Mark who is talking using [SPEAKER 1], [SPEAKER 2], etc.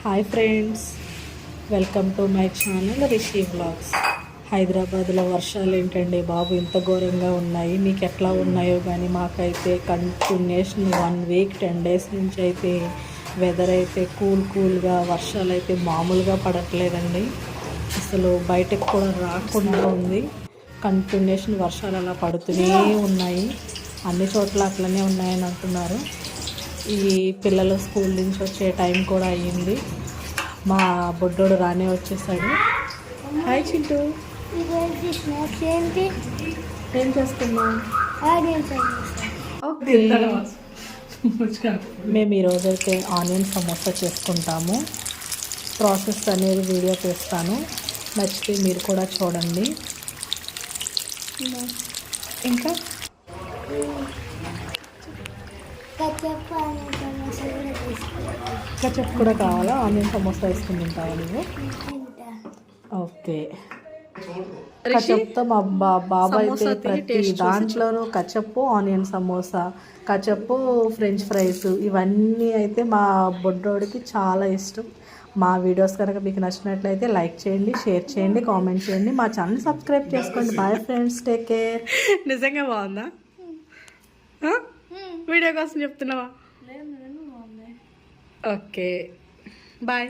[SPEAKER 1] Hi friends, welcome to my channel Rishi vlogs. హైదరాబాద్లో వర్షాలు ఏంటండి బాబు, ఇంత ఘోరంగా ఉన్నాయి. మీకు ఎట్లా ఉన్నాయో కానీ మాకైతే కంటిన్యూషన్ 1 వీక్ 10 డేస్ నుంచి అయితే వెదర్ అయితే కూల్గా, వర్షాలు అయితే మామూలుగా పడట్లేదండి. అసలు బయటకు కూడా రాకుండా ఉంది. కంటిన్యూషన్ వర్షాలు అలా పడుతూనే ఉన్నాయి. అన్ని చోట్ల అట్లనే ఉన్నాయని అంటున్నారు. ఈ పిల్లలు స్కూల్ నుంచి వచ్చే టైం కూడా అయ్యింది. మా బొడ్డోడు రానే వచ్చేసాడు. హాయ్ చింటూ, ఏం చేస్తున్నాం? ఓకే, మేము ఈరోజైతే ఆనియన్ సమోసా చేసుకుంటాము. ప్రాసెస్ అనేది వీడియో తీస్తాను, నచ్చితే మీరు కూడా చూడండి. ఇంకా కచప్ కూడా కావాలా? ఆనియన్ సమోసా వేసుకుని తింటావా నువ్వు? ఓకే, కచప్తో మా బాబాయ్ అయితే ప్రతి దాంట్లోనూ కచప్పు, ఆనియన్ సమోసా, కచప్పు, ఫ్రెంచ్ ఫ్రైస్ ఇవన్నీ అయితే మా బొడ్డోడికి చాలా ఇష్టం. మా వీడియోస్ కనుక మీకు నచ్చినట్లయితే లైక్ చేయండి, షేర్ చేయండి, కామెంట్ చేయండి, మా ఛానల్ సబ్స్క్రైబ్ చేసుకోండి. Bye friends, take care. నిజంగా బాగుందా? వీడియో కోసం చెప్తున్నావా? Okay, bye.